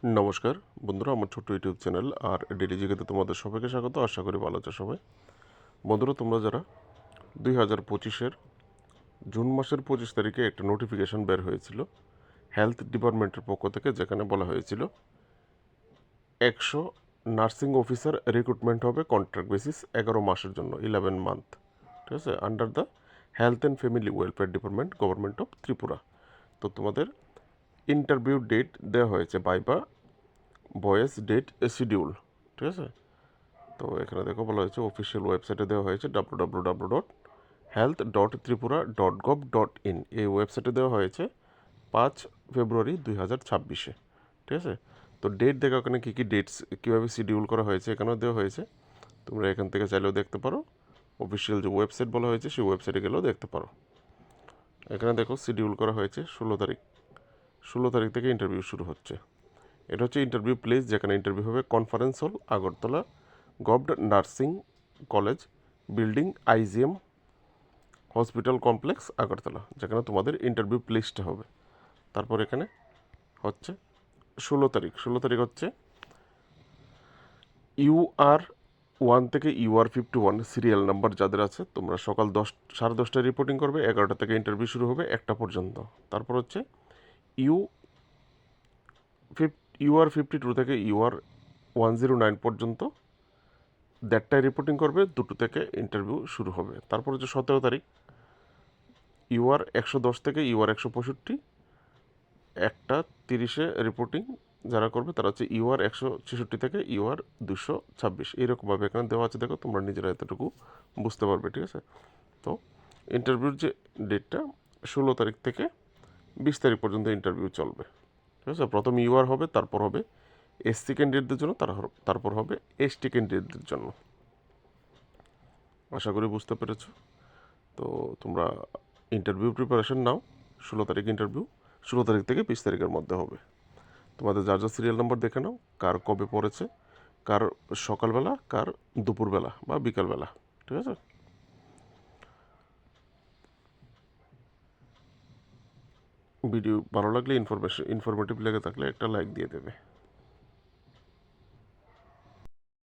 নমস্কার বন্ধুরা, আমার ছোট্ট ইউটিউব চ্যানেল আর ডিডিজিকেতে তোমাদের সবাইকে স্বাগত। আশা করি ভালো আছো সবাই। বন্ধুরা, তোমরা যারা 2025-এর জুন মাসের 25 তারিখে একটা নোটিফিকেশন বের হয়েছিল হেলথ ডিপার্টমেন্টের পক্ষ থেকে, যেখানে বলা হয়েছিল 100 নার্সিং অফিসার রিক্রুটমেন্ট হবে কন্ট্রাক্ট বেসিস 11 মাসের জন্য, 11 মান্থ, ঠিক আছে, under the health and family welfare department, government of Tripura. তো তোমাদের ইন্টারভিউ ডেট দেওয়া হয়েছে বাইবা ভয়েস ডেট শিডিউল, ঠিক আছে। তো এখানে দেখো বলা হয়েছে অফিসিয়াল ওয়েবসাইটে দেওয়া হয়েছে www.health.tripura.gov.in। এই ওয়েবসাইটে দেওয়া হয়েছে 5 ফেব্রুয়ারি 2026-এ, ঠিক আছে। তো ডেট দেখো এখানে কী কী ডেটস কীভাবে শিডিউল করা হয়েছে এখানেও দেওয়া হয়েছে। তোমরা এখান থেকে চাইলেও দেখতে পারো, অফিসিয়াল যে ওয়েবসাইট বলা হয়েছে সেই ওয়েবসাইটে গেলেও দেখতে পারো। এখানে দেখো শিডিউল করা হয়েছে 16 তারিখ থেকে ইন্টারভিউ শুরু হচ্ছে। এটা হচ্ছে ইন্টারভিউ প্লেস, যেখানে ইন্টারভিউ হবে conference hall, Agartala government nursing college building, IgM hospital complex, Agartala, যেখানে তোমাদের ইন্টারভিউ প্লেসটা হবে। তারপর এখানে হচ্ছে 16 তারিখ হচ্ছে UR1 থেকে UR51 সিরিয়াল নাম্বার যাদের আছে, তোমরা সকাল 10:30টায় রিপোর্টিং করবে, 11টা থেকে ইন্টারভিউ শুরু হবে 1টা পর্যন্ত। তারপর হচ্ছে UR52 থেকে UR109 পর্যন্ত 1:30টায় রিপোর্টিং করবে, 2টো থেকে ইন্টারভিউ শুরু হবে। তারপর হচ্ছে 17 তারিখ UR110 থেকে UR165 1:30-এ রিপোর্টিং যারা করবে তারা হচ্ছে UR166 থেকে UR226, এইরকমভাবে এখানে দেওয়া আছে। দেখো তোমরা নিজেরা এতটুকু বুঝতে পারবে, ঠিক আছে। তো ইন্টারভিউর যে ডেটটা 16 তারিখ থেকে 20 তারিখ পর্যন্ত ইন্টারভিউ চলবে, ঠিক আছে। প্রথম UR হবে, তারপর হবে SC ক্যান্ডিডেটদের জন্য, তারপর হবে ST ক্যান্ডিডেটদের জন্য। আশা করি বুঝতে পেরেছো। তো তোমরা ইন্টারভিউ প্রিপারেশন নাও। 16 তারিখ ইন্টারভিউ, 16 তারিখ থেকে 20 তারিখের মধ্যে হবে। তোমাদের যার যার সিরিয়াল নাম্বার দেখে নাও, কার কবে পড়েছে, কার সকালবেলা, কার দুপুরবেলা বা বিকালবেলা, ঠিক আছে। ভিডিও ভালো লাগলে, ইনফরমেটিভ লেগে থাকলে একটা লাইক দিয়ে দেবে।